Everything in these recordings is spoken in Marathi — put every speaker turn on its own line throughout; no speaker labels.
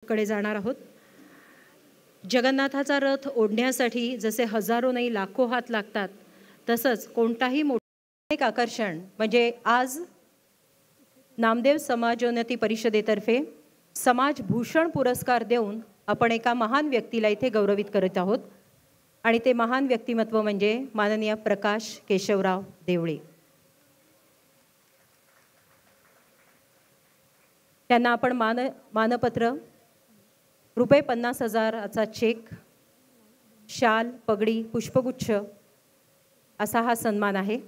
कडे जाणार आहोत। जगन्नाथाचा रथ ओढण्यासाठी जसे हजारो नाही लाखो हात लागतात, तसंच कोणताही मोठे आकर्षण म्हणजे आज नामदेव समाजोन्नती परिषदेतर्फे समाजभूषण पुरस्कार देऊन आपण एका महान व्यक्तीला इथे गौरवित करत आहोत आणि ते महान व्यक्तिमत्व म्हणजे माननीय प्रकाश केशवराव देवळे। त्यांना आपण मानपत्र, रुपये 50,000चा चेक, शाल, पगडी, पुष्पगुच्छ असा हा सन्मान आहे।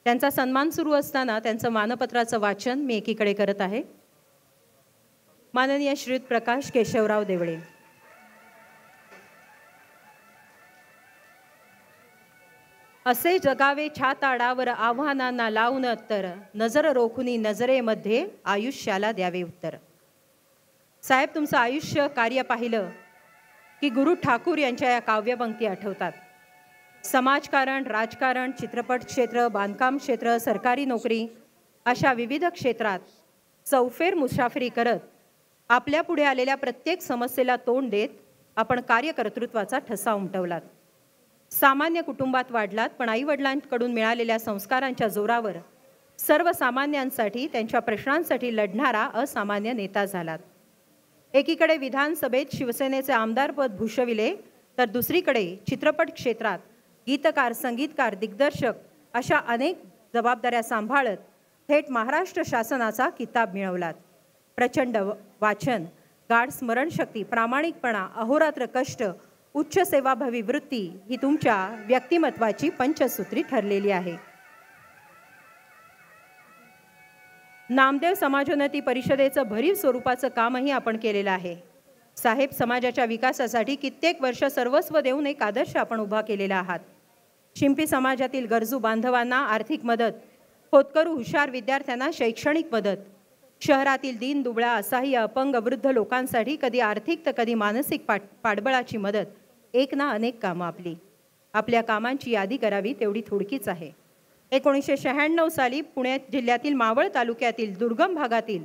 त्यांचा सन्मान सुरू असताना त्यांचं मानपत्राचं वाचन मी एकीकडे करत आहे। माननीय श्रीयुत प्रकाश केशवराव देवळे। असे जगावे छाताडावर आव्हानांना लावून उत्तर, नजर रोखुनी नजरेमध्ये आयुष्याला द्यावे उत्तर। साहेब, तुमचं आयुष्य कार्य पाहिलं की गुरु ठाकूर यांच्या या काव्यपंक्ती आठवतात। समाजकारण, राजकारण, चित्रपट क्षेत्र, बांधकाम क्षेत्र, सरकारी नोकरी अशा विविध क्षेत्रात चौफेर मुसाफरी करत आपल्या पुढे आलेल्या प्रत्येक समस्येला तोंड देत आपण कार्यकर्तृत्वाचा ठसा उमटवलात। सामान्य कुटुंबात वाढलात, पण आईवडिलांकडून मिळालेल्या संस्कारांच्या जोरावर सर्वसामान्यांसाठी, त्यांच्या प्रश्नांसाठी लढणारा असामान्य नेता झालात। एकीकडे विधानसभेत शिवसेनेचे आमदारपद भूषविले, तर दुसरीकडे चित्रपट क्षेत्रात गीतकार, संगीतकार, दिग्दर्शक अशा अनेक जबाबदाऱ्या सांभाळत थेट महाराष्ट्र शासनाचा किताब मिळवलात। प्रचंड वाचन, गाढ स्मरणशक्ती, प्रामाणिकपणा, अहोरात्र कष्ट, उच्च सेवाभावी वृत्ती ही तुमच्या व्यक्तिमत्वाची पंचसूत्री ठरलेली आहे। नामदेव समाजोन्नती परिषदेचं भरीव स्वरूपाचं कामही आपण केलेलं आहे। साहेब, समाजाच्या विकासासाठी कित्येक वर्ष सर्वस्व देऊन एक आदर्श आपण उभा केलेला आहात। शिंपी समाजातील गरजू बांधवांना आर्थिक मदत, होतकरू हुशार विद्यार्थ्यांना शैक्षणिक मदत, शहरातील दीन दुबळा, असहाय्य, अपंग, वृद्ध लोकांसाठी कधी आर्थिक तर कधी मानसिक पाठबळाची मदत, एक ना अनेक कामं आपल्या कामांची यादी करावी तेवढी थोडकीच आहे। 1996 साली पुणे जिल्ह्यातील मावळ तालुक्यातील दुर्गम भागातील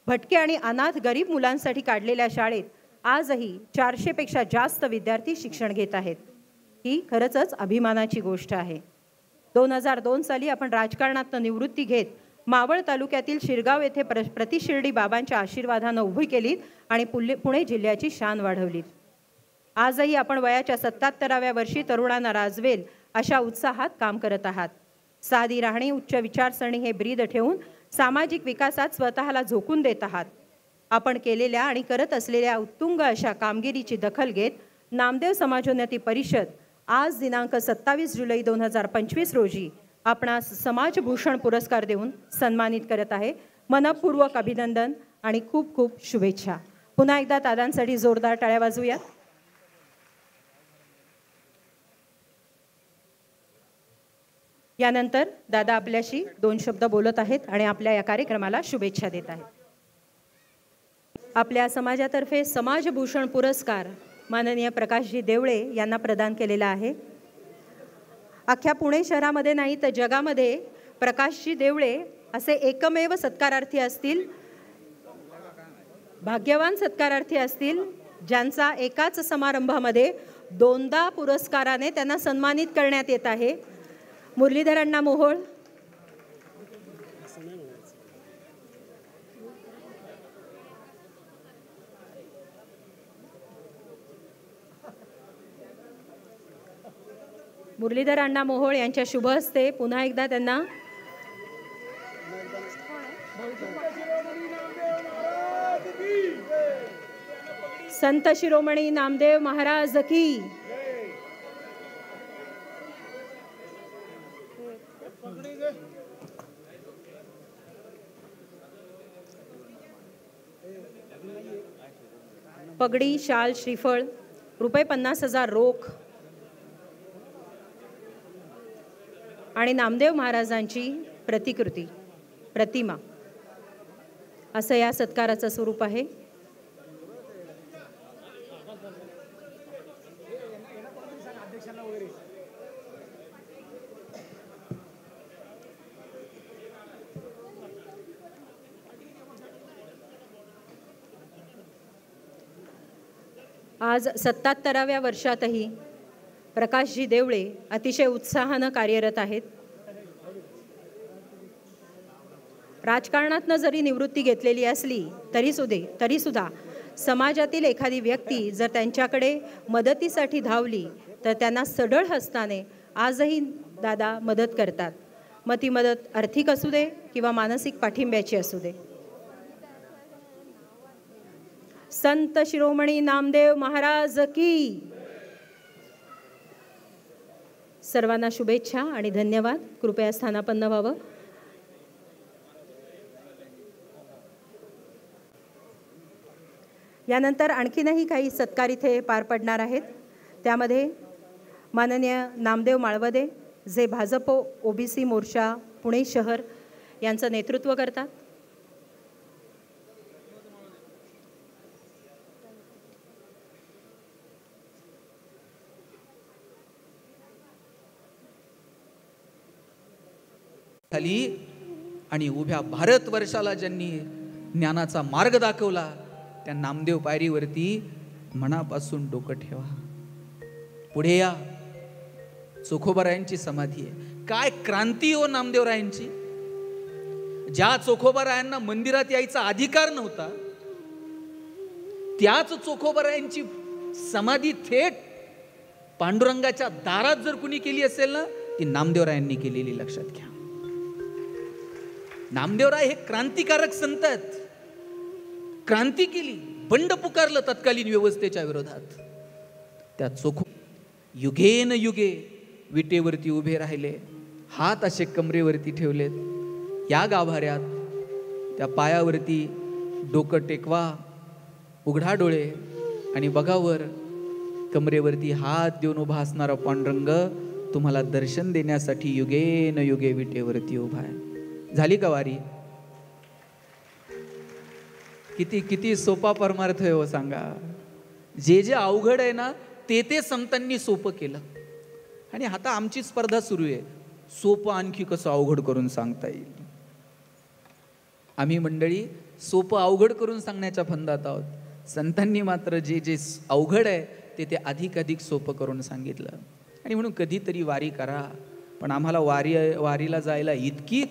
भटके आणि अनाथ गरीब मुलांसाठी काढलेल्या शाळेत आजही 400 पेक्षा जास्त विद्यार्थी शिक्षण घेत आहेत। ही खरंच अभिमानाची गोष्ट आहे। 2002 साली आपण राजकारणातून निवृत्ती घेत मावळ तालुक्यातील शिरगाव येथे प्रतिशिर्डी बाबांच्या आशीर्वादाने उभी केलीत आणि पुणे जिल्ह्याची शान वाढवलीत। आजही आपण वयाच्या 77व्या वर्षी तरुणांना राजवेल अशा उत्साहात काम करत आहात। साधी राहणी, उच्च विचारसरणी हे ब्रीद ठेवून सामाजिक विकासात स्वतःला झोकून देत आहात। आपण केलेल्या आणि करत असलेल्या उत्तुंग अशा कामगिरीची दखल घेत नामदेव समाजोन्नती परिषद आज दिनांक 27 जुलै 2025 रोजी आपणास समाजभूषण पुरस्कार देऊन सन्मानित करत आहे। मनपूर्वक अभिनंदन आणि खूप खूप शुभेच्छा। पुन्हा एकदा दादांसाठी जोरदार टाळ्या वाजवूया। यानंतर दादा आपल्याशी 2 शब्द बोलत आहेत आणि आपल्या या कार्यक्रमाला शुभेच्छा देत आहेत। आपल्या समाजातर्फे समाजभूषण पुरस्कार माननीय प्रकाशजी देवळे यांना प्रदान केलेला आहे। अख्ख्या पुणे शहरामध्ये नाही तर जगामध्ये प्रकाशजी देवळे असे एकमेव सत्कारार्थी असतील, भाग्यवान सत्कारार्थी असतील, ज्यांचा एकाच समारंभामध्ये 2दा पुरस्काराने त्यांना सन्मानित करण्यात येत आहे। मुरलीधर अण्णा मोहोळ, मुरलीधर अण्णा मोहोळ यांच्या शुभ हस्ते पुन्हा एकदा त्यांना संत शिरोमणी नामदेव महाराज की, पगडी, शाल, श्रीफळ, रुपये 50,000 रोख आणि नामदेव महाराजांची प्रतिमा असं या सत्काराचं स्वरूप आहे। आज 77व्या वर्षातही प्रकाशजी देवळे अतिशय उत्साहानं कार्यरत आहेत. राजकारणातनं जरी निवृत्ती घेतलेली असली तरीसुद्धा समाजातील एखादी व्यक्ती जर त्यांच्याकडे मदतीसाठी धावली तर त्यांना सढळ हस्ताने आजही दादा मदत करतात. मग ती मदत आर्थिक असू दे किंवा मानसिक पाठिंब्याची असू दे. संत शिरोमणी नामदेव महाराज की. सर्वांना शुभेच्छा आणि धन्यवाद. कृपया स्थानापन्न व्हावं. यानंतर आणखीनही काही सत्कार इथे पार पडणार आहेत. त्यामध्ये माननीय नामदेव माळवदे जे भाजप ओबीसी मोर्चा पुणे शहर यांचं नेतृत्व करतात.
खाली आणि उभ्या भारतवर्षाला ज्यांनी ज्ञानाचा मार्ग दाखवला त्या नामदेव पायरीवरती मनापासून डोकं ठेवा. पुढे या. चोखोबारायांची समाधी आहे. काय क्रांती हो नामदेवरायांची. ज्या चोखोबारायांना मंदिरात यायचा अधिकार नव्हता त्याच चोखोबारायांची समाधी थेट पांडुरंगाच्या दारात जर कुणी केली असेल ना ती नामदेवरायांनी केलेली. लक्षात घ्या. नामदेवराय हे क्रांतिकारक संत आहेत. क्रांती केली. बंड पुकारलं तत्कालीन व्यवस्थेच्या विरोधात. त्या चोखो युगेन युगे विटेवरती उभे राहिले. हात असे कमरेवरती ठेवलेत. या गाभाऱ्यात त्या पायावरती डोकं टेकवा. उघडा डोळे आणि बघावर कमरेवरती हात देऊन उभा असणारा पांडुरंग तुम्हाला दर्शन देण्यासाठी युगेन युगे विटेवरती उभा आहे. झाली का वारी. किती किती सोपा परमार्थ आहे हो सांगा. जे जे अवघड आहे ना ते संतांनी सोपं केलं. आणि आता आमची स्पर्धा सुरू आहे. सोपं आणखी कसं अवघड करून सांगता येईल. आम्ही मंडळी सोपं अवघड करून सांगण्याच्या फंदात आहोत. संतांनी मात्र जे जे अवघड आहे ते अधिक सोपं करून सांगितलं. आणि म्हणून कधीतरी वारी करा. पण आम्हाला वारीला जायला इतकी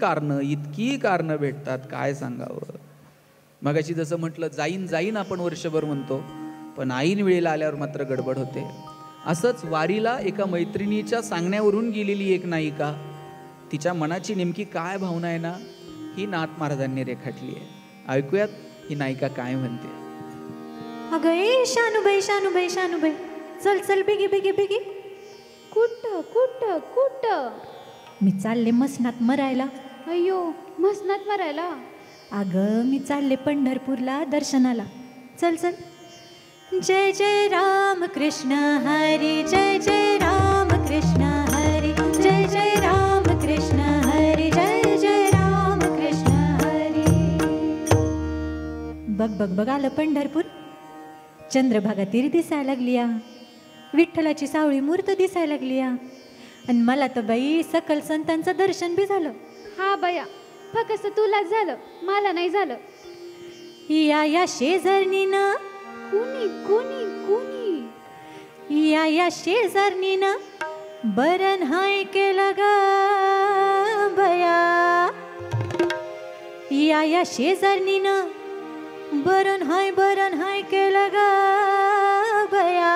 कारणं भेटतात काय सांगावं. मगाशी जसं म्हटलं जाईन आपण वर्षभर म्हणतो पण ऐन वेळेला आल्यावर मात्र गडबड होते. असंच वारीला एका मैत्रिणीच्या सांगण्यावरून गेलेली एक नायिका तिच्या मनाची नेमकी काय भावना आहे ना ही नाथ महाराजांनी रेखाटली आहे. ऐकूयात ही नायिका काय म्हणते.
अगं ए शानुबाई शानुबाई शानुबाई चल चल बेगी बेगी बेगी.
कुठं कुठं कुठं.
मी चालले मसनात मरायला.
अय्यो मसनात मरायला.
अगं मी चालले पंढरपूरला दर्शनाला. चल चल. जय जय राम कृष्ण हरी जय जय राम कृष्ण हरी जय जय राम कृष्ण हरी जय जय राम कृष्ण हरी. बघ बघ बघ आलं पंढरपूर. चंद्रभागा तीर दिसायला लागली या. विठ्ठलाची सावळी मूर्त दिसायला लागली या. आणि मला तर बाई सकल संतांचं दर्शन बी झालं.
हा बया फक्त तुलाच झालं मला नाही झालं.
या शेजारणीनं
कुणी कुणी कुणी
या शेजारणीनं बरं हाय केलं ग बया. या शेजारणीनं बरं हाय केलं ग बया.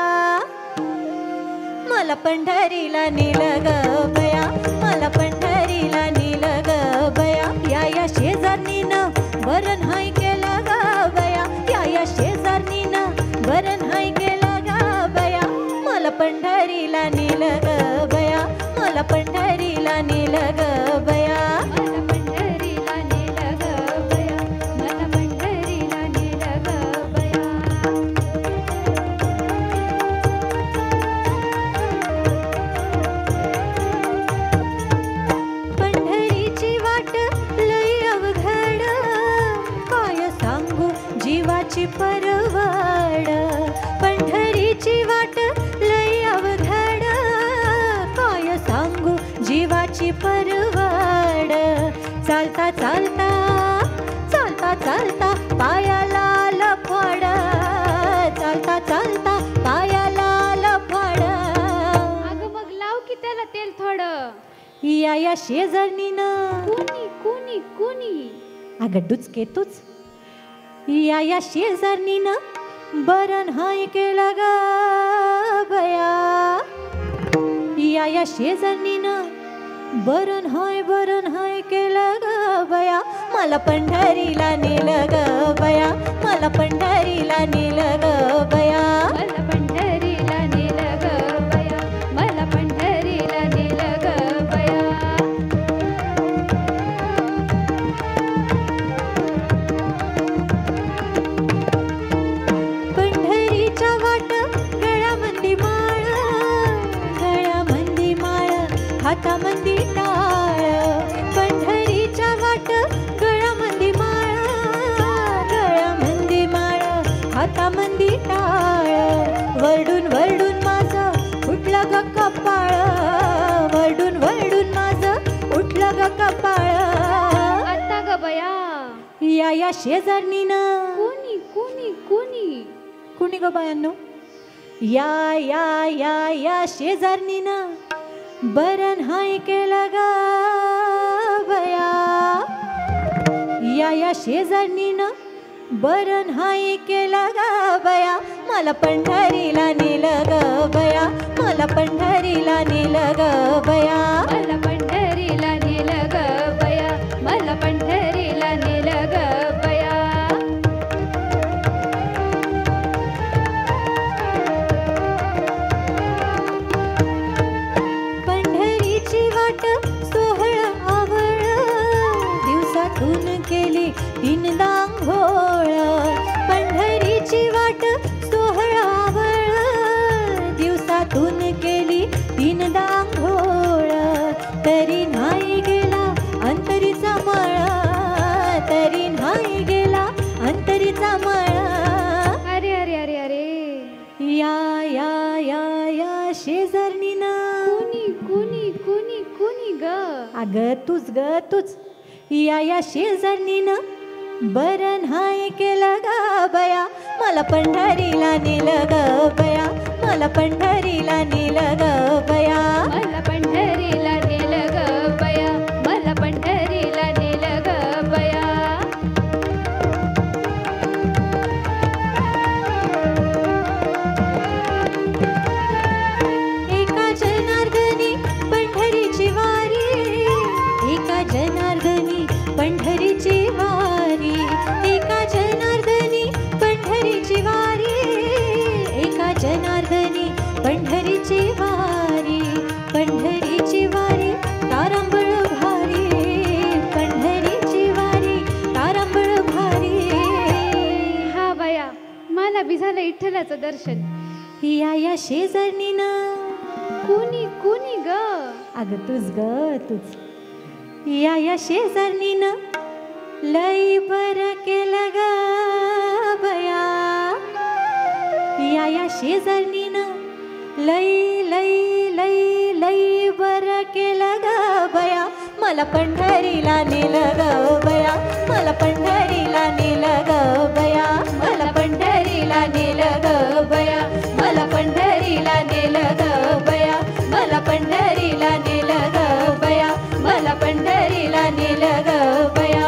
मला पंढरीला नेलं ग बया. मला पंढरीला नेलं ग बया. या शेजारणीनं बरं हाय केलं ग बया. या शेजारणीनं बरं हाय केलं ग बया. मला पंढरीला नेलं ग बया. मला पंढरीला नेलं ग बया.
मला पंढरीला नेलं ग बया. मला पंढरीला नेलं ग बया.
या शेजारणीनं
कुणी कुणी कुणी
अगं डुचके तूच या शेजारणीनं बरं हाय केलं ग बया या शेजारणीनं बरं हाय केलं ग बया मला पंढरीला नेलं ग बया मला पंढरीला नेलं ग बया
मला पंढरीला नेलं ग बया मला पंढरीला नेलं ग बया
पंढरीच्या वाट गळ्यामंदी माळ हातामंदी टाळ पंढरीच्या वाट गळ्यामंदी माळ हातामंदी टाळ वरडून वरडून माझं उठलं ग कपाळ वरडून वरडून माझं उठलं ग कपाळ
आता ग बया
या शेजारणीनं
कुणी कुणी कुणी
कुणी ग बायांनो या शेजारणीनं बरं हाय केलं ग बया या शेजारणीनं बरं हाय केलं ग बया मला पंढरीला नेलं ग बया मला पंढरीला नेलं ग बया
मला पंढरीला नेलं ग बया मला पंढरीला नेलं ग बया
पंढरीची वाट सोहळ आवळ दिवसातून केली दिनदा घोळ पंढरीची वाट सोहळ आवळ दिवसातून केली दिनदा घोळ तरी नाही गेला अंतरीचा मळा तरी नाही गेला अंतरीचा मळा
अरे अरे अरे अरे
या शेजारणीनं
कुणी कुणी कुणी कुणी ग
अगं तूच या शेजारणीनं बरं हाय केलं ग बया मला पंढरीला नेलं ग बया मला पंढरीला नेलं ग बया
मला पंढरीला नेलं ग बया मला पंढरीला नेलं ग बया
एका जनार्दनी पंढरीची वारी एका जनार्दनी पंढरीची वारी एका जनार्दनी पंढरीची वारी एका जनार्दनी पंढरीची वारी तारंबळ भारी पंढरीची वारी तारंबळ भारी
हा बया मला बी झालं विठ्ठलाचं दर्शन
या शेजारणीनं
कुणी कुणी ग
अगं तूच या शेजारणीनं लई बरं केलं ग बया या शेजारणीनं लई बरं केलं ग बया मला पंढरीला नेलं ग बया मला पंढरीला नेलं ग बया मला पंढरीला नेलं ग बया मला पंढरीला नेलं ग बया मला पंढरीला नेलं ग बया मला पंढरीला नेलं ग बया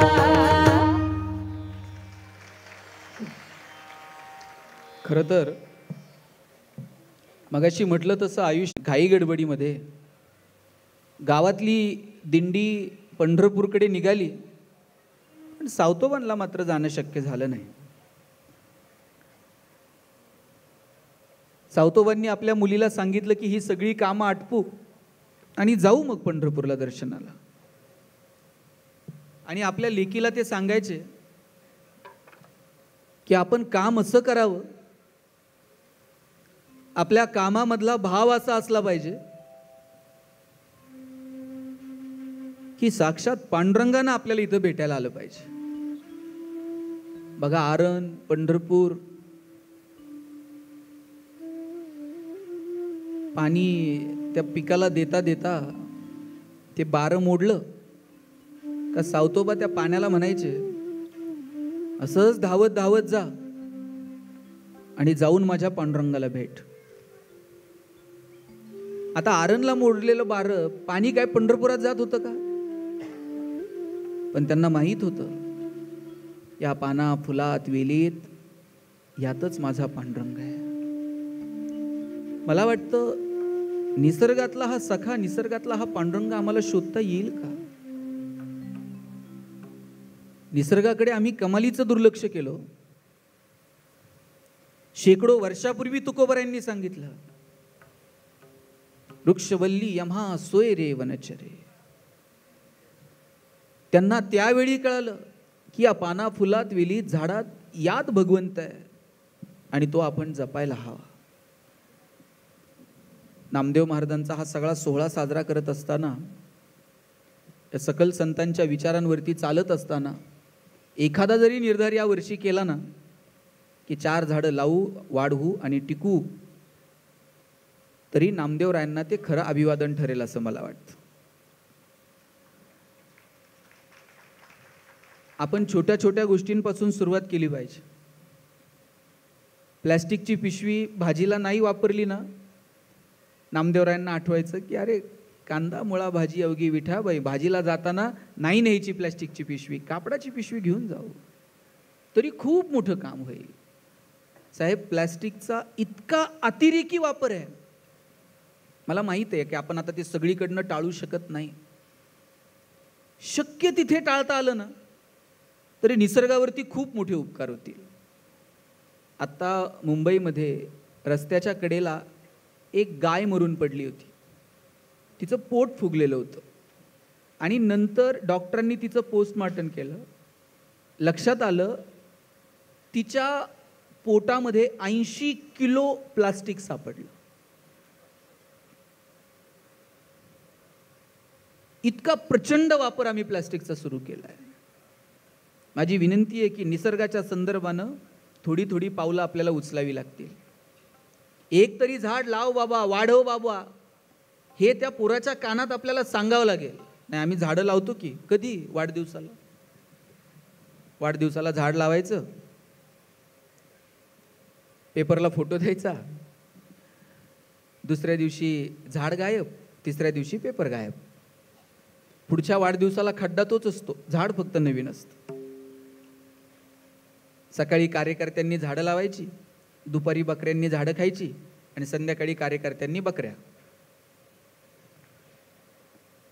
खरं तर मगाशी म्हटलं तसं आयुष्य घाई गडबडीमध्ये गावातली दिंडी पंढरपूरकडे निघाली पण सावतोबांना मात्र जाणं शक्य झालं नाही. सावतोबांनी आपल्या मुलीला सांगितलं की ही सगळी कामं आटपू आणि जाऊ मग पंढरपूरला दर्शनाला. आणि आपल्या लेकीला ते सांगायचे की आपण काम असं करावं, आपल्या कामामधला भाव असा असला पाहिजे की साक्षात पांडुरंगानं आपल्याला इथं भेटायला आलं पाहिजे. बघा आरण पंढरपूर पाणी त्या पिकाला देता देता ते बारं मोडलं का सावतोबा त्या पाण्याला म्हणायचे असंच धावत धावत जा आणि जाऊन माझ्या पांडुरंगाला भेट. आता आरणला मोडलेलं बारं पाणी काय पंढरपुरात जात होतं का? पण त्यांना माहीत होतं, या पाना फुलात वेलीत यातच माझा पांडुरंग आहे. मला वाटतं निसर्गातला हा सखा, निसर्गातला हा पांडुरंग आम्हाला शोधता येईल का? निसर्गाकडे आम्ही कमालीचं दुर्लक्ष केलं. शेकडो वर्षापूर्वी तुकोबरायांनी सांगितलं, वृक्षवल्ली यम्हा सोय रे वनचरे. त्यांना त्यावेळी कळालं की या पाना फुलात वेलीत झाडात यात भगवंत आहे आणि तो आपण जपायला हवा. नामदेव महाराजांचा हा सगळा सोहळा साजरा करत असताना, या सकल संतांच्या विचारांवरती चालत असताना एखादा जरी निर्धार या वर्षी केला ना की 4 झाडं लावू, वाढवू आणि टिकू, तरी नामदेवरायांना ते खरं अभिवादन ठरेल असं मला वाटतं. आपण छोट्या छोट्या गोष्टींपासून सुरुवात केली पाहिजे. प्लॅस्टिकची पिशवी भाजीला नाही वापरली ना, नामदेवरायांना आठवायचं की अरे कांदा मुळा भाजी अवघी विठाबाई, भाजीला जाताना नाही न्यायची प्लॅस्टिकची पिशवी, कापडाची पिशवी घेऊन जाऊ, तरी खूप मोठं काम होईल. साहेब, प्लॅस्टिकचा इतका अतिरेकी वापर आहे. मला माहित आहे की आपण आता ते सगळीकडनं टाळू शकत नाही. शक्य तिथे टाळता आलं ना तरी निसर्गावरती खूप मोठे उपकार होतील. आता मुंबईमध्ये रस्त्याच्या कडेला एक गाय मरून पडली होती. तिचं पोट फुगलेलं होतं आणि नंतर डॉक्टरांनी तिचं पोस्टमॉर्टम केलं. लक्षात आलं तिच्या पोटामध्ये 80 किलो प्लास्टिक सापडलं. इतका प्रचंड वापर आम्ही प्लास्टिकचा सुरू केला आहे. माझी विनंती आहे की निसर्गाच्या संदर्भानं थोडी थोडी पावलं आपल्याला उचलावी लागतील. एक तरी झाड लाव बाबा, वाढव बाबा, हे त्या पोराच्या कानात आपल्याला सांगावं लागेल. नाही, आम्ही झाडं लावतो की कधी? वाढदिवसाला. वाढदिवसाला झाड लावायचं, पेपरला फोटो द्यायचा, दुसऱ्या दिवशी झाड गायब, तिसऱ्या दिवशी पेपर गायब. पुढच्या वाढदिवसाला खड्डा तोच असतो, झाड फक्त नवीन असतं. सकाळी कार्यकर्त्यांनी झाडं लावायची, दुपारी बकऱ्यांनी झाडं खायची आणि संध्याकाळी कार्यकर्त्यांनी बकऱ्या.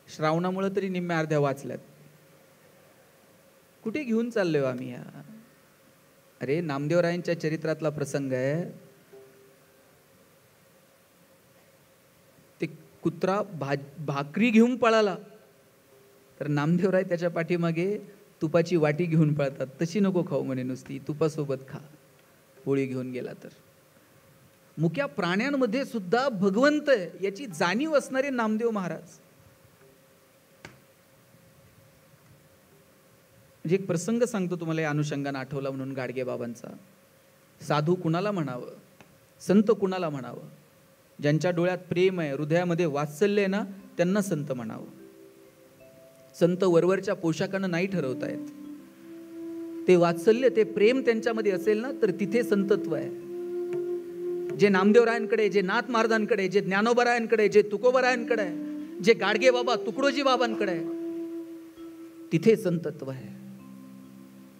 श्रावणामुळे तरी निम्म्या अर्ध्या वाचल्यात. कुठे घेऊन चाललोय आम्ही या? अरे, नामदेवरायांच्या चरित्रातला प्रसंग आहे. ते कुत्रा भाकरी घेऊन पळाला तर नामदेवराय त्याच्या पाठीमागे तुपाची वाटी घेऊन पळतात. तशी नको खाऊ म्हणे, नुसती तुपासोबत खा. पोळी घेऊन गेला तर. मुक्या प्राण्यांमध्ये सुद्धा भगवंत आहे याची जाणीव असणारे नामदेव महाराज. म्हणजे एक प्रसंग सांगतो तुम्हाला, या अनुषंगाने आठवला म्हणून गाडगे बाबांचा. साधू कुणाला म्हणावं, संत कुणाला म्हणावं? ज्यांच्या डोळ्यात प्रेम आहे, हृदयामध्ये वात्सल्य आहे ना, त्यांना संत म्हणावं. संत वरवरच्या पोशाखानं नाही ठरवता येत. ते वात्सल्य, ते प्रेम त्यांच्यामध्ये असेल ना तर तिथे संतत्व आहे. जे नामदेवरायांकडे, जे नाथ महाराजांकडे, जे ज्ञानोबरायांकडे, जे तुकोबरायांकडे आहे, जे गाडगे बाबा तुकडोजी बाबांकडे आहे, तिथे संतत्व आहे.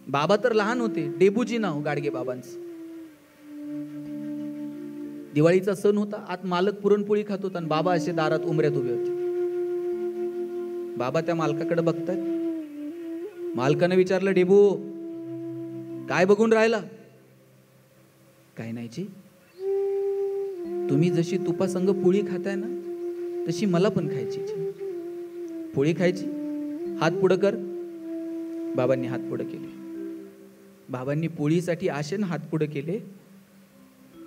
बाबा तर लहान होते, डेबूजी नाव गाडगे बाबांचं. दिवाळीचा सण होता, आत मालक पुरणपोळी खात होता आणि बाबा असे दारात उमऱ्यात उभे होते. बाबा त्या मालकाकडे बघतात. मालकानं विचारलं, डेबू काय बघून राहिला? काय नाही जी, तुम्ही जशी तुपासंग पोळी खाताय ना तशी मला पण खायची. पोळी खायची, हात पुढं कर. बाबांनी हात पुढं केले. बाबांनी पोळीसाठी आशेनं हात पुढं केले.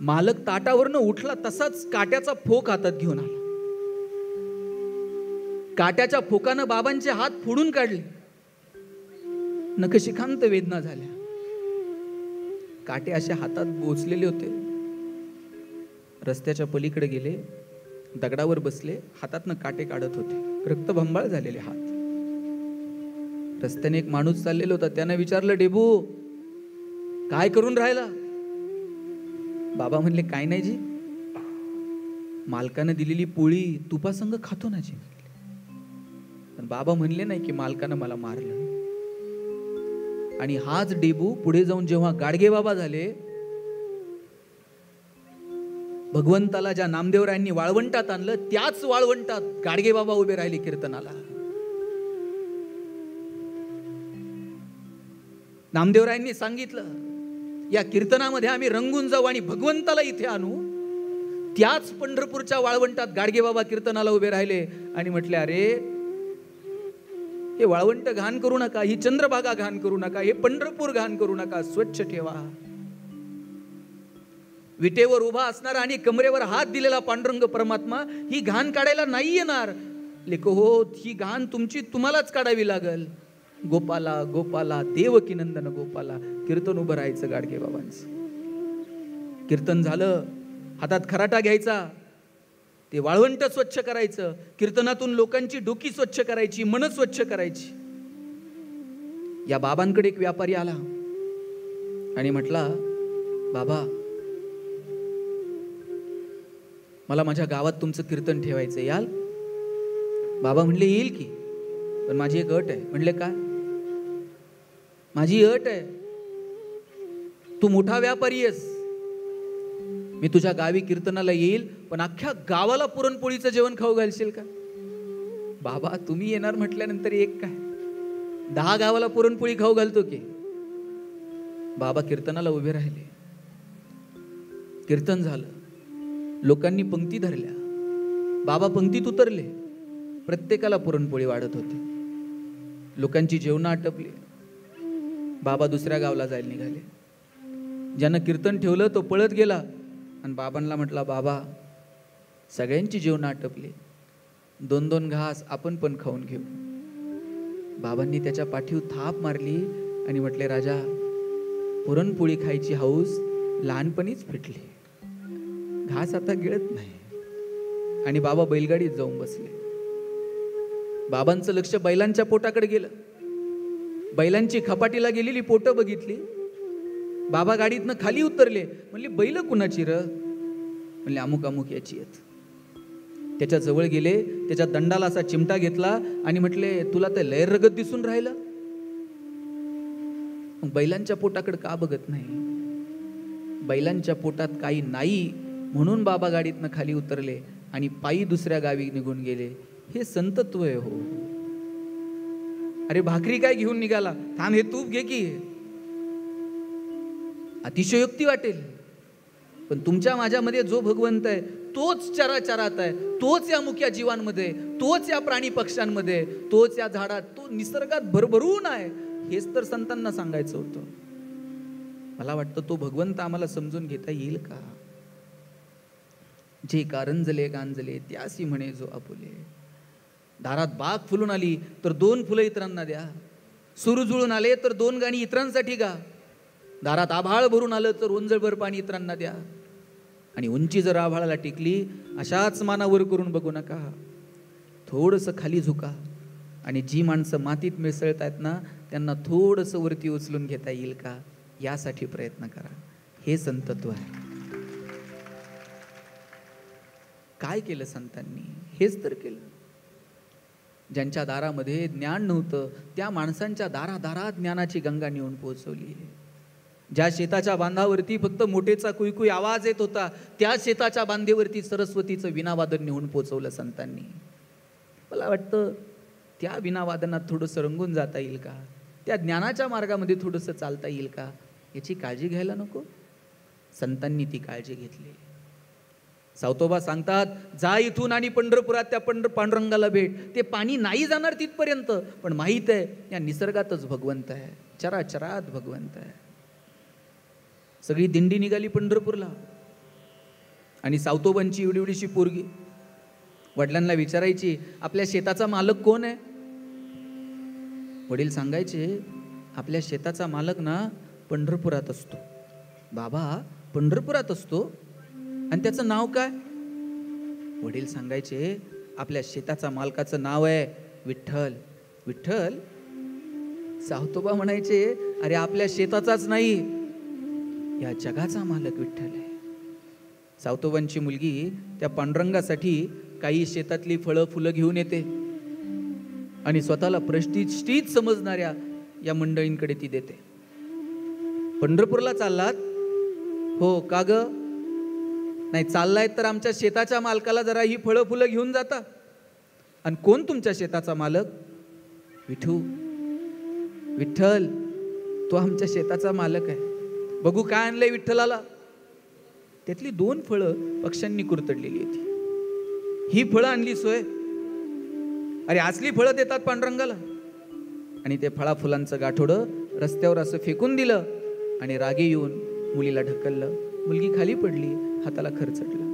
मालक ताटावरनं उठला तसाच काट्याचा फोक हातात घेऊन आला. काट्याच्या फोकानं बाबांचे हात फोडून काढले. नखशिखांत वेदना झाल्या. काटे असे हातात बोचलेले होते. रस्त्याच्या पलीकडे गेले, दगडावर बसले, हातातनं काटे काढत होते. रक्तभंबाळ झालेले हात. रस्त्याने एक माणूस चाललेला होता. त्यानं विचारलं, डेबू काय करून राहिला? बाबा म्हणले, काय नाही जी, मालकानं दिलेली पोळी तुपासंग खातो ना जी. पण बाबा म्हणले नाही की मालकानं मला मारलं. आणि हाच डेबू पुढे जाऊन जेव्हा गाडगे बाबा झाले, भगवंताला ज्या नामदेवरायांनी वाळवंटात आणलं त्याच वाळवंटात गाडगे बाबा उभे राहिले कीर्तनाला. नामदेवरायांनी सांगितलं, या कीर्तनामध्ये आम्ही रंगून जाऊ आणि भगवंताला इथे आणू. त्याच पंढरपूरच्या वाळवंटात गाडगे बाबा कीर्तनाला उभे राहिले आणि म्हटले, अरे हे वाळवंट घाण करू नका, ही चंद्रभागा घाण करू नका, हे पंढरपूर घाण करू नका, स्वच्छ ठेवा. विटेवर उभा असणारा आणि कमरेवर हात दिलेला पांडुरंग परमात्मा ही घाण काढायला नाही येणार. लेको हो, ही घाण तुम्हालाच काढावी लागल. गोपाला गोपाला देवकी नंदन गोपाला. कीर्तन उभं राहायचं गाडगे बाबांचं. कीर्तन झालं, हातात खराटा घ्यायचा, ते वाळवंट स्वच्छ करायचं. कीर्तनातून लोकांची डोकी स्वच्छ करायची, मन स्वच्छ करायची. या बाबांकडे एक व्यापारी आला आणि म्हटला, बाबा मला माझ्या गावात तुमचं कीर्तन ठेवायचं, याल? बाबा म्हणले, येईल की, पण माझी एक अट आहे. म्हणले, काय? माझी अट आहे, तू मोठा व्यापारी आहेस, मी तुझ्या गावी कीर्तनाला येईल, पण अख्ख्या गावाला पुरणपोळीचं जेवण खाऊ घालशील का? बाबा तुम्ही येणार म्हटल्यानंतर एक काय 10 गावाला पुरणपोळी खाऊ घालतो की. बाबा कीर्तनाला उभे राहिले. कीर्तन झालं, लोकांनी पंक्ती धरल्या, बाबा पंक्तीत उतरले. प्रत्येकाला पुरणपोळी वाढत होते. लोकांची जेवणं आटपली. बाबा दुसऱ्या गावाला जायला निघाले. ज्यानं कीर्तन ठेवलं तो पळत गेला आणि बाबांना म्हटला, बाबा सगळ्यांची जेवणं आटपली, 2-2 घास आपण पण खाऊन घेऊ. बाबांनी त्याच्या पाठीवर थाप मारली आणि म्हटले, राजा पुरणपोळी खायची हौस लहानपणीच फिटली, घास आता गिळत नाही. आणि बाबा बैलगाडीत जाऊन बसले. बाबांचं लक्ष बैलांच्या पोटाकडे गेलं. बैलांची खपाटीला गेलेली पोटं बघितली. बाबा गाडीतनं खाली उतरले. म्हणले, बैल कुणाची र? म्हणले, अमुक अमुक याची आहेत. त्याच्या जवळ गेले, त्याच्या दंडाला असा चिमटा घेतला आणि म्हटले, तुला तर लय रगत दिसून राहिलं, बैलांच्या पोटाकडे का बघत नाही? बैलांच्या पोटात काही नाही म्हणून बाबा गाडीतनं खाली उतरले आणि पायी दुसऱ्या गावी निघून गेले. हे संतत्व आहे हो. अरे भाकरी काय घेऊन निघाला? थांब, हे तूप घे की. अतिशयोक्ती वाटेल, पण तुमच्या माझ्यामध्ये जो भगवंत आहे तोच चराचरात आहे, तोच या मुख्या जीवांमध्ये, तोच या प्राणी पक्ष्यांमध्ये, तोच या झाडात, तो निसर्गात भरभरून आहे. हेच तर संतांना सांगायचं होतं. मला वाटतं तो भगवंत आम्हाला समजून घेता येईल का? जे कारंजले गांजले त्यासी म्हणे जो आपुले. दारात बाग फुलून आली तर 2 फुलं इतरांना द्या. सुरू जुळून आले तर 2 गाणी इतरांसाठी गा. दारात आभाळ भरून आलं तर ओंजळभर पाणी इतरांना द्या. आणि उंची जर आभाळाला टिकली, अशाच मानावर करून बघू नका. थोडंसं खाली झुका आणि जी माणसं मातीत मिसळत आहेत ना, त्यांना थोडंसं वरती उचलून घेता येईल का, यासाठी प्रयत्न करा. हे संतत्व आहे. काय केलं संतांनी? हेच तर केलं. ज्यांच्या दारामध्ये ज्ञान नव्हतं त्या माणसांच्या दारादारात ज्ञानाची गंगा नेऊन पोहोचवली. ज्या शेताच्या बांधावरती फक्त मोठेचा कुईकुई आवाज येत होता, त्या शेताच्या बांधेवरती सरस्वतीचं विणावादन नेऊन पोहोचवलं संतांनी. मला वाटतं त्या विणावादनात थोडंसं रंगून जाता येईल का, त्या ज्ञानाच्या मार्गामध्ये थोडंसं चालता येईल का, याची काळजी घ्यायला नको? संतांनी ती काळजी घेतली. सावतोबा सांगतात, जा इथून आणि पंढरपुरात त्या पांडुरंगाला भेट. ते पाणी नाही जाणार तिथपर्यंत, पण माहीत आहे या निसर्गातच भगवंत आहे, चराचरात भगवंत आहे. सगळी दिंडी निघाली पंढरपूरला आणि सावतोबांची एवढीशी पोरगी वडिलांना विचारायची, आपल्या शेताचा मालक कोण आहे? वडील सांगायचे, आपल्या शेताचा मालक ना पंढरपुरात असतो. बाबा पंढरपुरात असतो आणि त्याचं नाव काय? वडील सांगायचे, आपल्या शेताचा मालकाचं नाव आहे विठ्ठल. विठ्ठल? सावतोबा म्हणायचे, अरे आपल्या शेताचाच नाही, या जगाचा मालक विठ्ठल आहे. सावतोबांची मुलगी त्या पांडुरंगासाठी काही शेतातली फळं फुलं घेऊन येते आणि स्वतःला प्रतिष्ठित समजणाऱ्या या मंडळींकडे ती देते. पंढरपूरला चाललात? हो. का ग? नाही. चाललाय तर आमच्या शेताच्या मालकाला जरा ही फळं फुलं घेऊन जाता. आणि कोण तुमच्या शेताचा मालक? विठ्ठल. तो आमच्या शेताचा मालक आहे. बघू काय आणलंय विठ्ठलाला. त्यातली 2 फळं पक्ष्यांनी कुरतडलेली होती. ही फळं आणली सोय. अरे असली फळं देतात पांडुरंगाला. आणि ते फळा फुलांचं गाठोडं रस्त्यावर असं फेकून दिलं आणि रागे येऊन मुलीला ढकललं. मुलगी खाली पडली, हाताला खरचटला.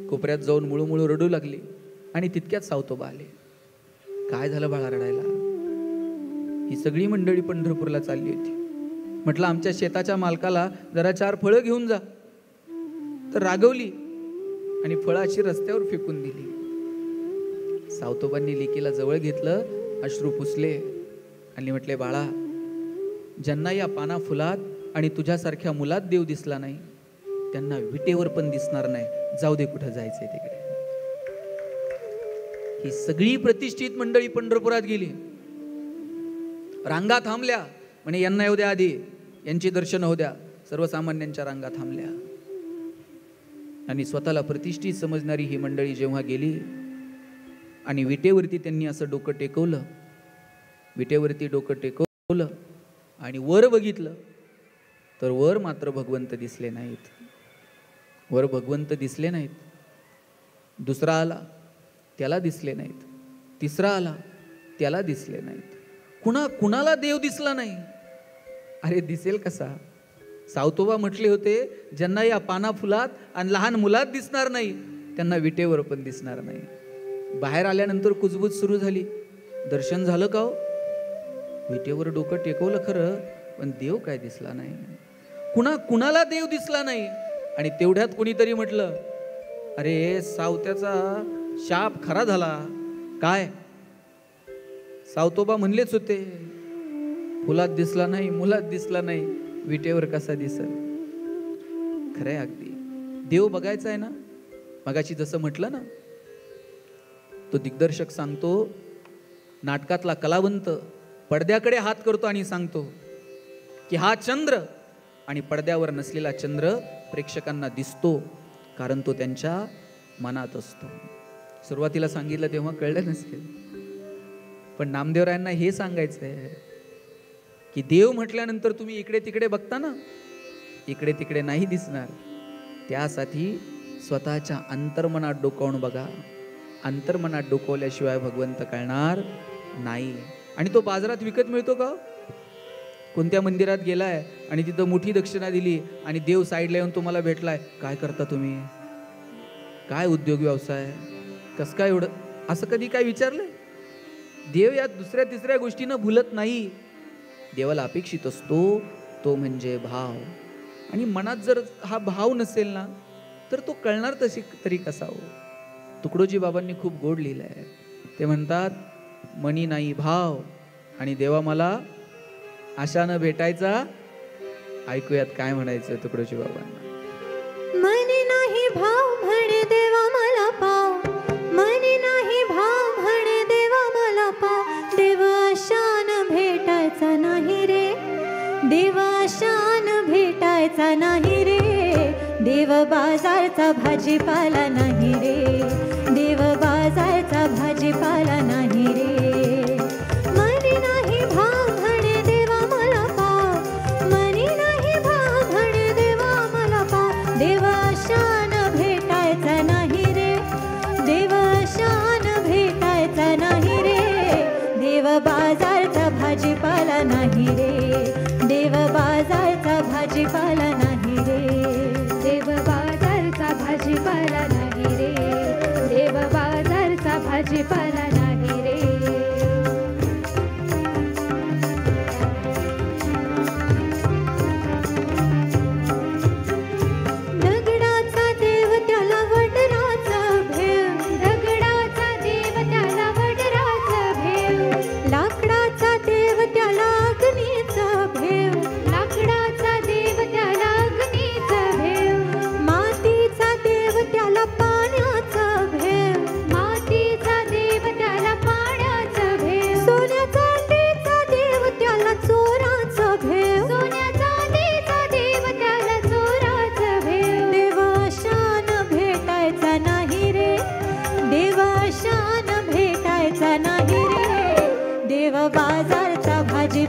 कोपऱ्यात जाऊन मुळूमुळू रडू लागली. आणि तितक्यात सावतोबा आले. काय झालं बाळा रडायला? ही सगळी मंडळी पंढरपूरला चालली होती. म्हटलं आमच्या शेताच्या मालकाला जरा 4 फळं घेऊन जा. तर रागवली आणि फळं अशी रस्त्यावर फेकून दिली. सावतोबांनी लेकीला जवळ घेतलं, अश्रू पुसले आणि म्हटले, बाळा, ज्यांना या पाना फुलात आणि तुझ्यासारख्या मुलात देव दिसला नाही त्यांना विटेवर पण दिसणार नाही. जाऊ दे, कुठं जायचंय तिकडे. ही सगळी प्रतिष्ठित मंडळी पंढरपुरात गेली. रांगा थांबल्या. म्हणे यांना येऊ द्या आधी, यांची दर्शन होऊ द्या. सर्वसामान्यांच्या रांगा थांबल्या. आणि स्वतःला प्रतिष्ठित समजणारी ही मंडळी जेव्हा गेली आणि विटेवरती त्यांनी असं डोकं टेकवलं, विटेवरती डोकं टेकवलं आणि वर बघितलं तर वर मात्र भगवंत दिसले नाहीत. वर भगवंत दिसले नाहीत. दुसरा आला, त्याला दिसले नाहीत. तिसरा आला, त्याला दिसले नाहीत. कुणाला देव दिसला नाही. अरे दिसेल कसा? सावतोबा म्हटले होते, ज्यांना या पाना फुलात आणि लहान मुलात दिसणार नाही त्यांना विटेवर पण दिसणार नाही. बाहेर आल्यानंतर कुजबूज सुरू झाली. दर्शन झालं का हो? विटेवर डोकं टेकवलं खरं, पण देव काय दिसला नाही. कुणाला देव दिसला नाही. आणि तेवढ्यात कोणीतरी म्हटलं, अरे सावत्याचा शाप खरा झाला. काय? सावतोबा म्हणलेच होते, फुलात दिसला नाही, मुलात दिसला नाही, विटेवर कसा दिसल. खरंय अगदी. देव बघायचा आहे ना. मगाशी जसं म्हटलं ना, तो दिग्दर्शक सांगतो, नाटकातला कलावंत पडद्याकडे हात करतो आणि सांगतो की हा चंद्र, आणि पडद्यावर नसलेला चंद्र प्रेक्षकांना दिसतो, कारण तो त्यांच्या मनात असतो. सुरुवातीला सांगितलं तेव्हा कळलं नसेल, पण नामदेवरायांना हे सांगायचं आहे की देव म्हटल्यानंतर तुम्ही इकडे तिकडे बघता ना, इकडे तिकडे नाही दिसणार. त्यासाठी स्वतःच्या अंतर्मनात डोकावून बघा. अंतर्मनात डोकवल्याशिवाय भगवंत कळणार नाही. आणि तो बाजारात विकत मिळतो का? कोणत्या मंदिरात गेलाय आणि तिथं मोठी दक्षिणा दिली आणि देव साईडला येऊन तुम्हाला भेटलाय, काय करता तुम्ही? काय उद्योग व्यवसाय? कसं काय एवढं? असं कधी काय विचारलंय? देव या दुसऱ्या तिसऱ्या गोष्टीनं भुलत नाही. देवाला अपेक्षित असतो तो म्हणजे भाव. आणि मनात जर हा भाव नसेल ना तर तो कळणार तरी कसा हो? तुकडोजी बाबांनी खूप गोड लिहिलंय. ते म्हणतात, मनी नाही भाव आणि देवा मला आशानं भेटायचा. ऐकूयात काय म्हणायचं तुकडोजी बाबांना.
मनी नाही भाव म्हणे देवा मला पाव, मनी नाही भाव म्हणे देवा मला पाव. देव आशानं भेटायचा नाही रे, देव आशानं भेटायचा नाही रे. देव बाजारचा भाजीपाला नाही रे, देव बाजारचा भाजीपाला नाही रे. मनी नाही भाव म्हणे देवा मला पाव, मनी नाही भाव म्हणे देवा मला पाव. देव आशानं भेटायचा नाही रे, देव आशानं भेटायचा नाही रे. देव बाजारचा भाजीपाला नाही रे, देव बाजारचा भाजीपाला नाही रे.
देव बाजारचा भाजीपाला नाही रे, देव बाजारचा भाजीपाला नाही रे.
दगडाचा देव त्याला वडराचा भेव,
दगडाचा देव त्याला वडराचा भेव,
लाकडाचा देव त्याला अग्नीचा भेव,
लाकडाचा देव त्याला अग्नीचा भेव,
माती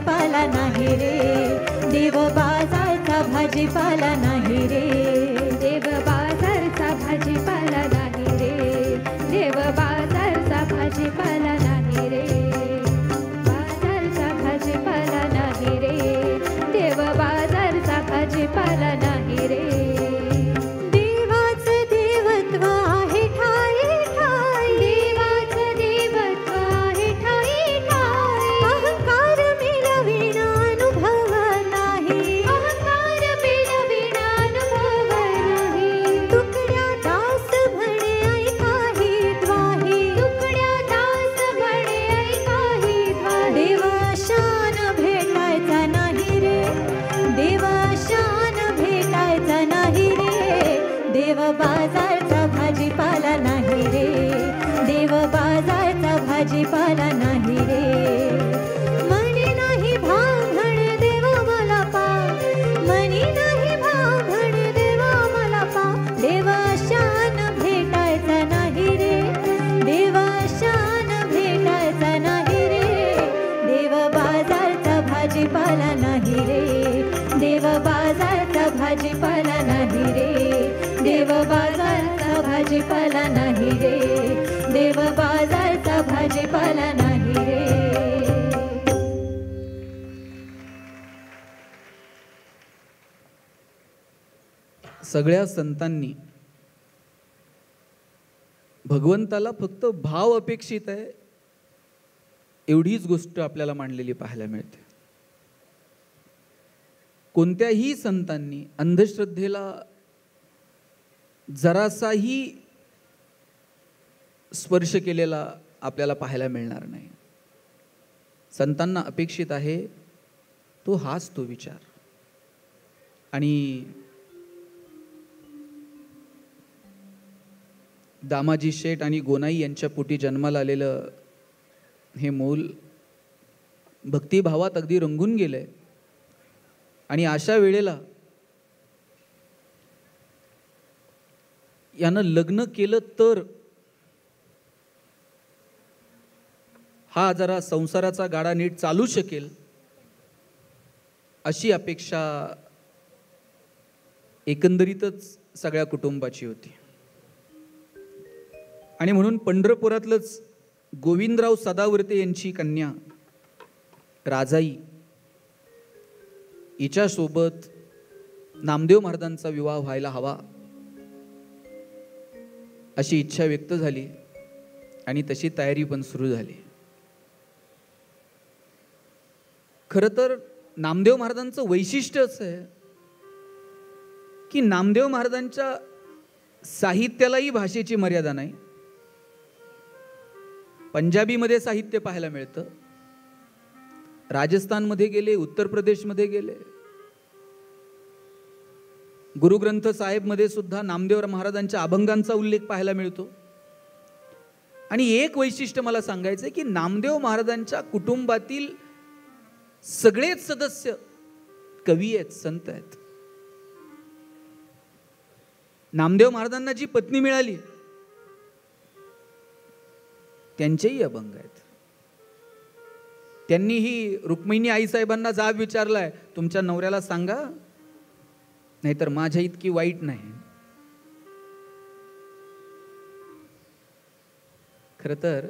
भाजीपाला नाही रे, देव बाजारचा भाजीपाला नाही रे,
देव बाजारचा भाजीपाला नाही रे, देव बाजारचा भाजीपाला नाही रे, बाजारचा भाजीपाला नाही रे, देव बाजारचा भाजीपाला नाही रे.
देवाचं देवत्व आहे ठाई ठाई,
देवाचं देवत्व आहे ठाई ठाई,
अहंकार मिळविणा अनुभव नाही,
अहंकार मिळविणा अनुभव नाही,
तुकड्या दास म्हणे ऐकाही द्वाही,
तुकड्या दास म्हणे ऐकाही द्वारी,
देवाशान भेटायचा नाही रे, देवाशान भेटायचा नाही रे, देव बाजारचा भाजीपाला नाही रे, देव बाजारचा भाजीपाला नाही रे. मनी नाही भाव म्हणे देव मला पा, मनी नाही भाव म्हणे देव मला पा, देवाशान भेटायचा नाही रे, देवाशान भेटायचा नाही रे, देव बाजारचा भाजीपाला नाही रे, देव बाजारचा भाजीपाला नाही रे, देव बाजारचा भाजीपाला नाही रे, देव बाजारचा भाजीपाला नाही रे.
सगळ्या संतांनी भगवंताला फक्त भाव अपेक्षित आहे एवढीच गोष्ट आपल्याला मांडलेली पाहायला मिळते. कोणत्याही संतांनी अंधश्रद्धेला जरासाही स्पर्श केलेला आपल्याला पाहायला मिळणार नाही. संतांना अपेक्षित आहे तो हाच तो विचार. आणि दामाजी शेठ आणि गोनाई यांच्या पोटी जन्माला आलेलं हे मूल भक्तिभावात अगदी रंगून गेलंय. आणि अशा वेळेला यानं लग्न केलं तर हा जरा संसाराचा गाडा नीट चालू शकेल अशी अपेक्षा एकंदरीतच सगळ्या कुटुंबाची होती. आणि म्हणून पंढरपुरातलंच गोविंदराव सदावर्ते यांची कन्या राजाई हिच्यासोबत नामदेव महाराजांचा विवाह व्हायला हवा अशी इच्छा व्यक्त झाली आणि तशी तयारी पण सुरू झाली. खरं तर नामदेव महाराजांचं वैशिष्ट्य असं आहे की नामदेव महाराजांच्या साहित्यालाही भाषेची मर्यादा नाही. पंजाबीमध्ये साहित्य पाहायला मिळतं, राजस्थानमध्ये गेले, उत्तर प्रदेशमध्ये गेले, गुरुग्रंथ साहेबमध्ये सुद्धा नामदेव महाराजांच्या अभंगांचा उल्लेख पाहायला मिळतो. आणि एक वैशिष्ट्य मला सांगायचं आहे की नामदेव महाराजांच्या कुटुंबातील सगळेच सदस्य कवी आहेत, संत आहेत. नामदेव महाराजांना जी पत्नी मिळाली त्यांचेही अभंग आहेत. त्यांनीही रुक्मिणी आईसाहेबांना जाब विचारलाय, तुमच्या नवऱ्याला सांगा नाहीतर माझ्या इतकी वाईट नाही. खरं तर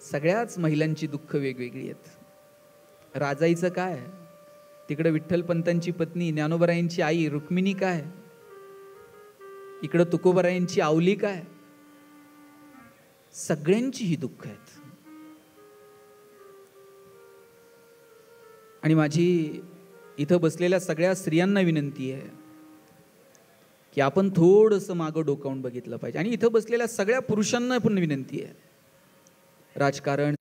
सगळ्याच महिलांची दुःख वेगवेगळी आहेत. राजाईचं काय, तिकडे विठ्ठलपंतांची पत्नी ज्ञानोबरायांची आई रुक्मिणी काय, इकडं तुकोबरायांची आवली काय, सगळ्यांची ही दुःख आहेत. आणि माझी इथं बसलेल्या सगळ्या स्त्रियांना विनंती आहे की आपण थोडंसं मागं डोकावून बघितलं पाहिजे. आणि इथं बसलेल्या सगळ्या पुरुषांना पण विनंती आहे, राजकारण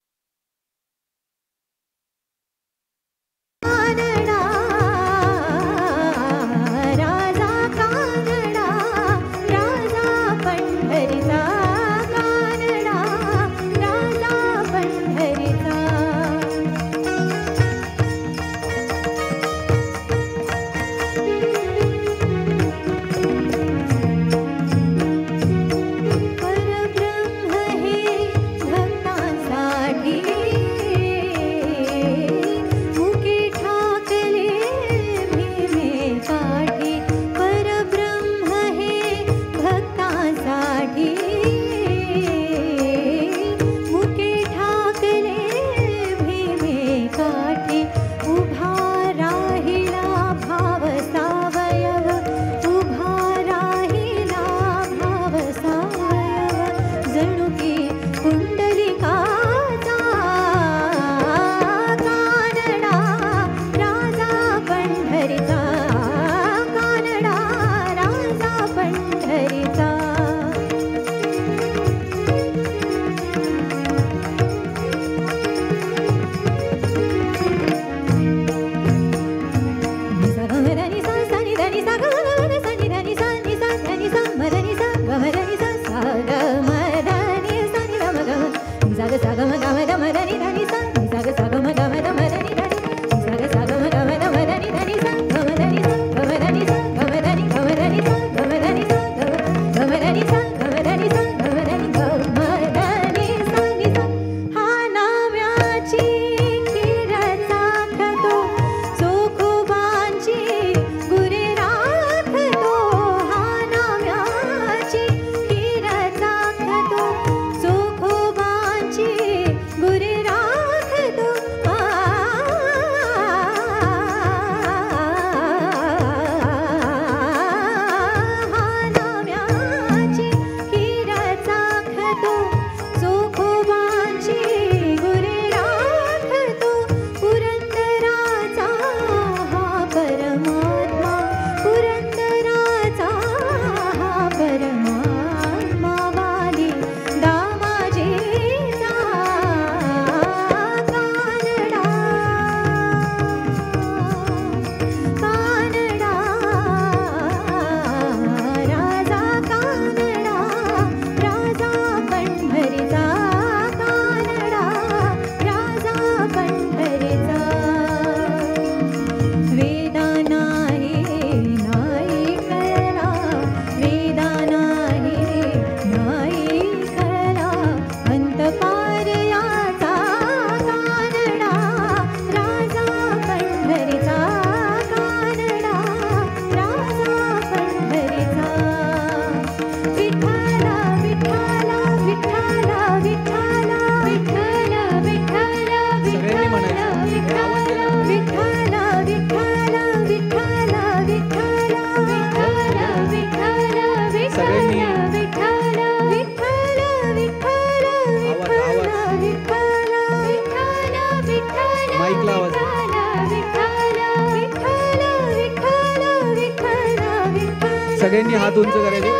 सगळ्यांनी हात उंच करायचे.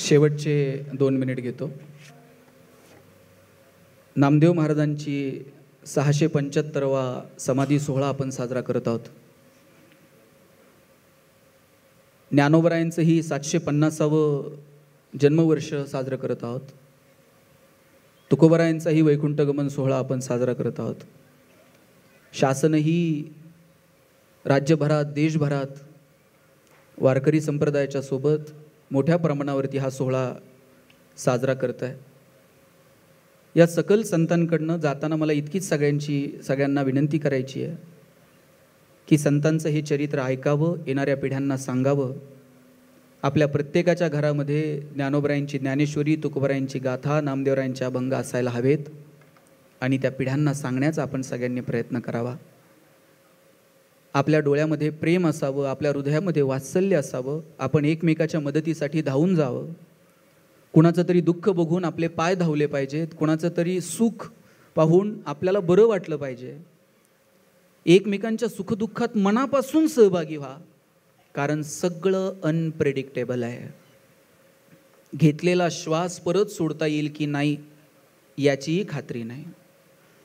शेवटचे 2 मिनिट घेतो. नामदेव महाराजांची 675वा समाधी सोहळा आपण साजरा करत आहोत. ज्ञानोबरायांचंही 750वं जन्मवर्ष साजरं करत आहोत. तुकोबरायांचाही वैकुंठगमन सोहळा आपण साजरा करत आहोत. शासनही राज्यभरात देशभरात वारकरी संप्रदायाच्या सोबत मोठ्या प्रमाणावरती हा सोहळा साजरा करत आहे. या सकल संतांकडनं जाताना मला इतकीच सगळ्यांना विनंती करायची आहे की संतांचं हे चरित्र ऐकावं, येणाऱ्या पिढ्यांना सांगावं. आपल्या प्रत्येकाच्या घरामध्ये ज्ञानोबरायांची ज्ञानेश्वरी, तुकोबरायांची गाथा, नामदेवरायांचे अभंग असायला हवेत आणि त्या पिढ्यांना सांगण्याचा आपण सगळ्यांनी प्रयत्न करावा. आपल्या डोळ्यामध्ये प्रेम असावं, आपल्या हृदयामध्ये वात्सल्य असावं. आपण एकमेकाच्या मदतीसाठी धावून जावं. कुणाचं तरी दुःख बघून आपले पाय धावले पाहिजेत. कुणाचं तरी सुख पाहून आपल्याला बरं वाटलं पाहिजे. एकमेकांच्या सुखदुःखात मनापासून सहभागी व्हा, कारण सगळं अनप्रेडिक्टेबल आहे. घेतलेला श्वास परत सोडता येईल की नाही याचीही खात्री नाही.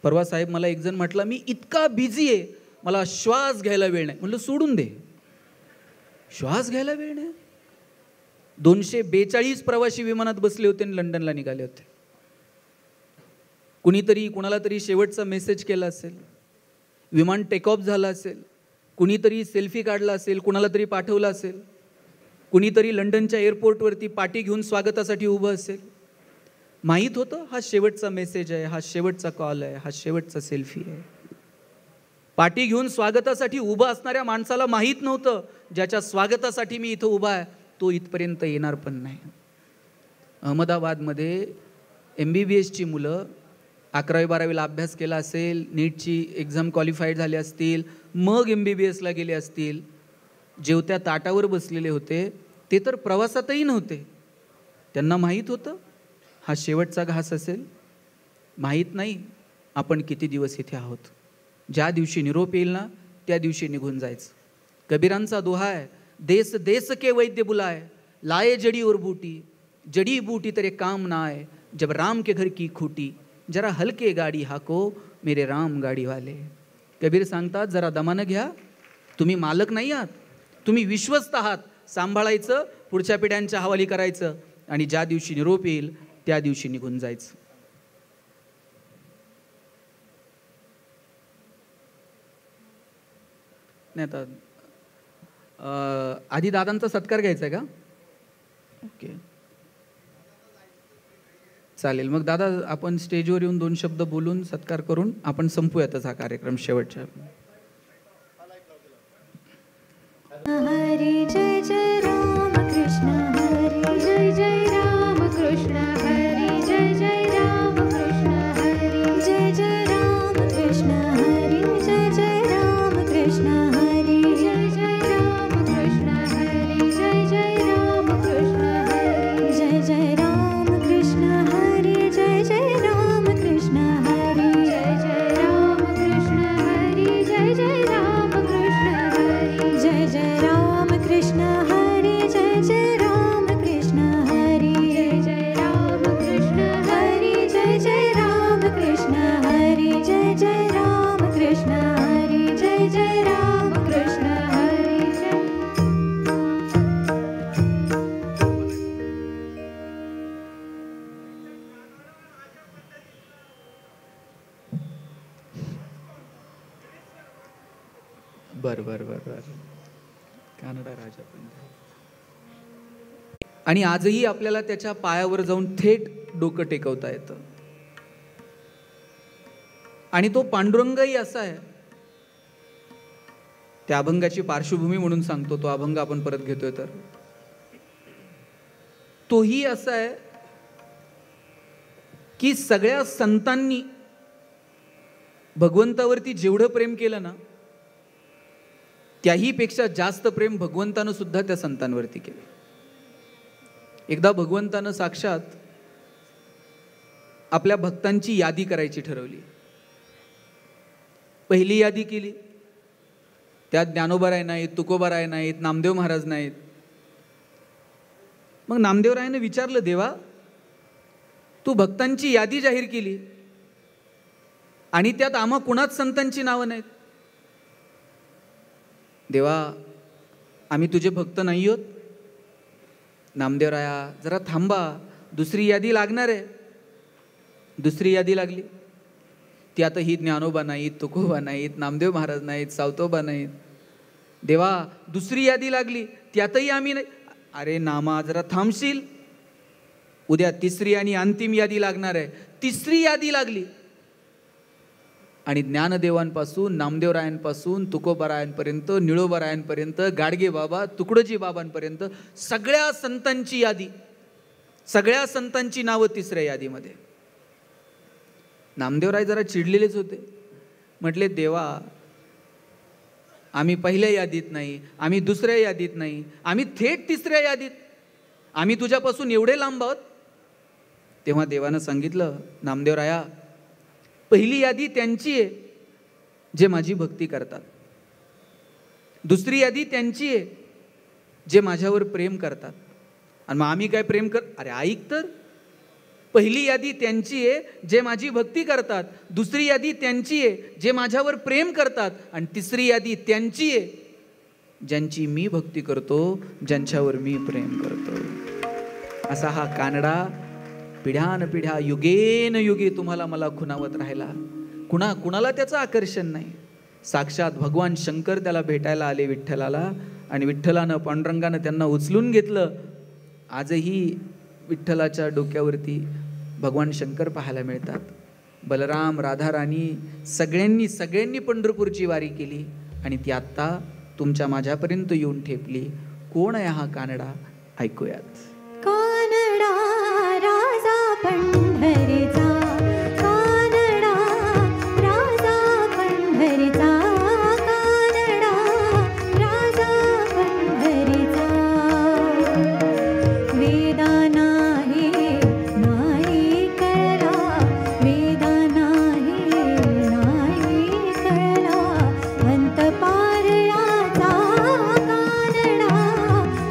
परवा साहेब मला एक जण म्हटला, मी इतका बिझी आहे, मला श्वास घ्यायला वेळ नाही. म्हटलं सोडून दे, श्वास घ्यायला वेळ नाही. 242 प्रवासी विमानात बसले होते आणि लंडनला निघाले होते. कुणीतरी कुणाला तरी शेवटचा मेसेज केला असेल, विमान टेक ऑफ झालं असेल, कुणीतरी सेल्फी काढला असेल, कुणाला तरी पाठवला असेल, कुणीतरी लंडनच्या एअरपोर्टवरती पाटी घेऊन स्वागतासाठी उभं असेल. माहीत होतं हा शेवटचा मेसेज आहे, हा शेवटचा कॉल आहे, हा शेवटचा सेल्फी आहे. पाटी घेऊन स्वागतासाठी उभं असणाऱ्या माणसाला माहीत नव्हतं ज्याच्या स्वागतासाठी मी इथं उभा आहे तो इथपर्यंत येणार पण नाही. अहमदाबादमध्ये MBBSची मुलं 11वी-12वीला अभ्यास केला असेल, नीटची एक्झाम क्वालिफाईड झाले असतील, मग MBBSला गेले असतील. जेवत्या ताटावर बसलेले होते ते तर प्रवासातही नव्हते. त्यांना माहीत होतं हा शेवटचा घास असेल. माहीत नाही आपण किती दिवस इथे आहोत. ज्या दिवशी निरोप येईल ना त्या दिवशी निघून जायचं. कबीरांचा दोहा आहे, देश देश के वैद्य बुलाए, लाए जड़ी और बूटी, जड़ी बूटी तेरे काम ना आए, जब राम के घर की खूटी, जरा हलके गाडी हाको मेरे राम गाडी वाले. कबीर सांगतात, जरा दमानं घ्या, तुम्ही मालक नाही आहात, तुम्ही विश्वस्त आहात. सांभाळायचं, पुढच्या पिढ्यांच्या हवाली करायचं आणि ज्या दिवशी निरोप येईल त्या दिवशी निघून जायचं. नाही आता आधी दादांचा सत्कार घ्यायचा आहे का? ओके चालेल. मग दादा आपण स्टेजवर येऊन 2 शब्द बोलून सत्कार करून आपण संपूयातच हा कार्यक्रम शेवटच्या.
हरी जय जय राम कृष्ण हरी जय जय राम कृष्ण हरी जय जय राम कृष्ण हरी जय जय राम कृष्ण हरी जय जय राम कृष्ण हरी जय जय राम कृष्ण हरी जय जय राम कृष्ण हरी जय जय राम कृष्ण हरी जय जय राम कृष्ण हरी जय जय राम कृष्ण हरी जय जय राम कृष्ण हरी जय जय राम कृष्ण
बर कानडा राजा पंढरी. आणि आजही आपल्याला त्याच्या पायावर जाऊन थेट डोकं टेकवता येतं. आणि तो पांडुरंगही असा आहे. त्या अभंगाची पार्श्वभूमी म्हणून सांगतो, तो अभंग आपण परत घेतोय तर तोही असा आहे की सगळ्या संतांनी भगवंतावरती जेवढं प्रेम केलं ना, त्याही पेक्षा जास्त प्रेम भगवंतानं सुद्धा त्या संतांवरती केलं. एकदा भगवंतानं साक्षात आपल्या भक्तांची यादी करायची ठरवली. पहिली यादी केली, त्यात ज्ञानोबाराय नाहीत, तुकोबाराय नाहीत, नामदेव महाराज नाहीत. मग नामदेवरायाने विचारलं, देवा तू भक्तांची यादी जाहीर केली आणि त्यात आम्हा कुणाच संतांची नावं नाहीत. देवा आम्ही तुझे भक्त नाही आहोत. नामदेवराया जरा थांबा, दुसरी यादी लागणार आहे. दुसरी यादी लागली, त्यात ही ज्ञानोबा नाहीत, तुकोबा नाहीत, नामदेव महाराज नाहीत, सावतोबा नाहीत. देवा दुसरी यादी लागली, त्यातही आम्ही नाही. अरे नामा जरा थांबशील, उद्या तिसरी आणि अंतिम यादी लागणार आहे. तिसरी यादी लागली आणि ज्ञानदेवांपासून, नामदेवरायांपासून, तुकोबारायांपर्यंत, निळोबारायांपर्यंत, गाडगे बाबा, तुकडोजी बाबांपर्यंत सगळ्या संतांची यादी, सगळ्या संतांची नावं तिसऱ्या यादीमध्ये. नामदेवराय जरा चिडलेलेच होते. म्हटले, देवा आम्ही पहिल्या यादीत नाही, आम्ही दुसऱ्या यादीत नाही, आम्ही थेट तिसऱ्या यादीत. आम्ही तुझ्यापासून एवढे लांब आहोत. तेव्हा देवानं सांगितलं, नामदेवराया पहिली यादी त्यांची आहे जे माझी भक्ती करतात. दुसरी यादी त्यांची आहे जे माझ्यावर प्रेम करतात. आणि मग आम्ही काय प्रेम अरे ऐक तर, पहिली यादी त्यांची आहे जे माझी भक्ती करतात, दुसरी यादी त्यांची आहे जे माझ्यावर प्रेम करतात, आणि तिसरी यादी त्यांची आहे ज्यांची मी भक्ती करतो, ज्यांच्यावर मी प्रेम करतो. असा हा कानडा पिढ्यानपिढ्या, युगेन युगे तुम्हाला मला खुणावत राहिला. कुणाला त्याचं आकर्षण नाही. साक्षात भगवान शंकर त्याला भेटायला आले विठ्ठलाला, आणि विठ्ठलानं, पांडुरंगानं त्यांना उचलून घेतलं. आजही विठ्ठलाच्या डोक्यावरती भगवान शंकर पाहायला मिळतात. बलराम, राधाराणी सगळ्यांनी पंढरपूरची वारी केली आणि ती आत्ता तुमच्या माझ्यापर्यंत येऊन ठेपली. कोण आहे हा कानडा? ऐकूयात.
कानडा राजा पंढरीचा, कानडा राजा पंढरीचा, कानडा राजा पंढरीचा. वेदा नाही कळला, वेदा नाही कळला, अंत पार याचा कानडा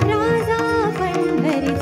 राजा पंढरीचा.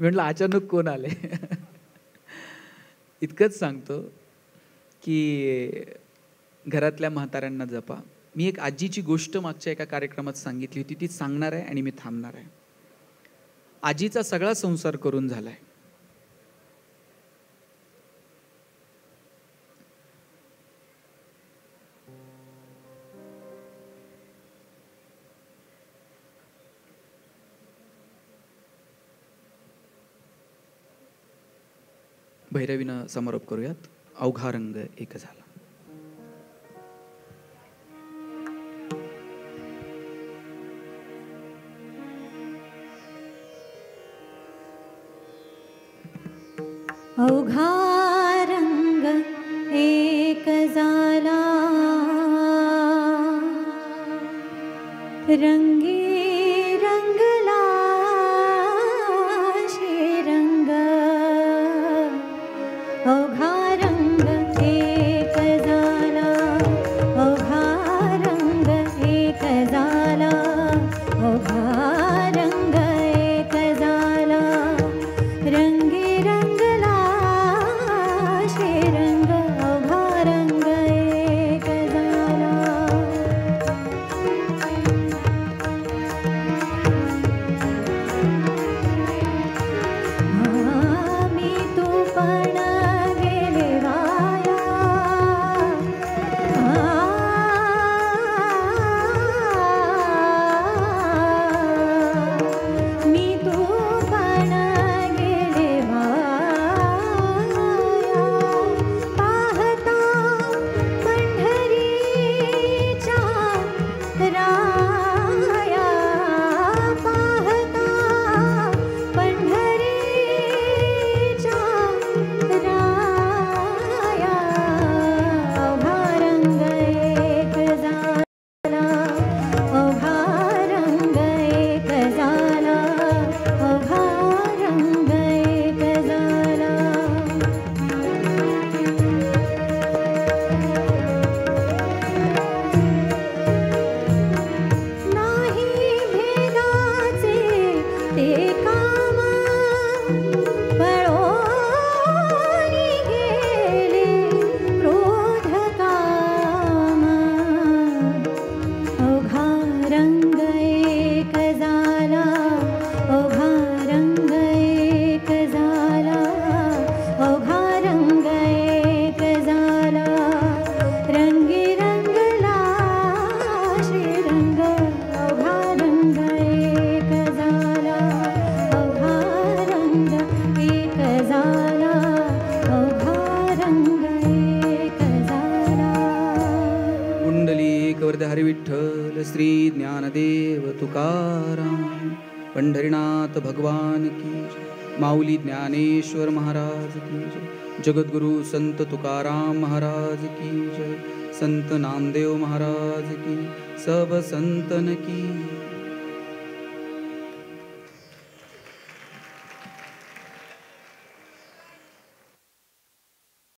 म्हटलं अचानक कोण आले. इतकंच सांगतो की घरातल्या म्हाताऱ्यांना जपा. मी एक आजीची गोष्ट मागच्या एका कार्यक्रमात सांगितली होती, ती सांगणार आहे आणि मी थांबणार आहे. आजीचा सगळा संसार करून झालाय. भैरवीनं समारोप करूयात. अवघा रंग एक झाला.
अवघा रंग एक झाला, रंगी रंगला श्रीरंग. अवघा रंग एक झाला, अवघा रंग एक झाला, अवघा रंग एक झाला, रंगी रंगला श्रीरंग. अवघा रंग एक झाला. मी तू पण गेले वाया, मी तू पण गेले वाया, पाहता पंढरीच्या राया, पाहता पंढरीच्या राया. अवघा रंग एक झाला, अवघा रंग एक झाला, अवघा रंग एक झाला. नाही भेदाचे ते काम, पळोनी गेले क्रोध काम. अवघा रंग एक झाला, अवघा रंग एक झाला, अवघा रंग एक झाला, रंगी रंगला श्रीरंग. अवघा रंग एक झाला, अवघा रंग एक झाला, अवघा रंग एक झाला.
कुंडलिक वरद हरी विठ्ठल श्री ज्ञानदेव तुकाराम. पंढरीनाथ भगवान की जय. माऊली ज्ञानेश्वर महाराज की जय. जगद्गुरु संत तुकाराम महाराज की जय. संत नामदेव महाराज की, सब संतन की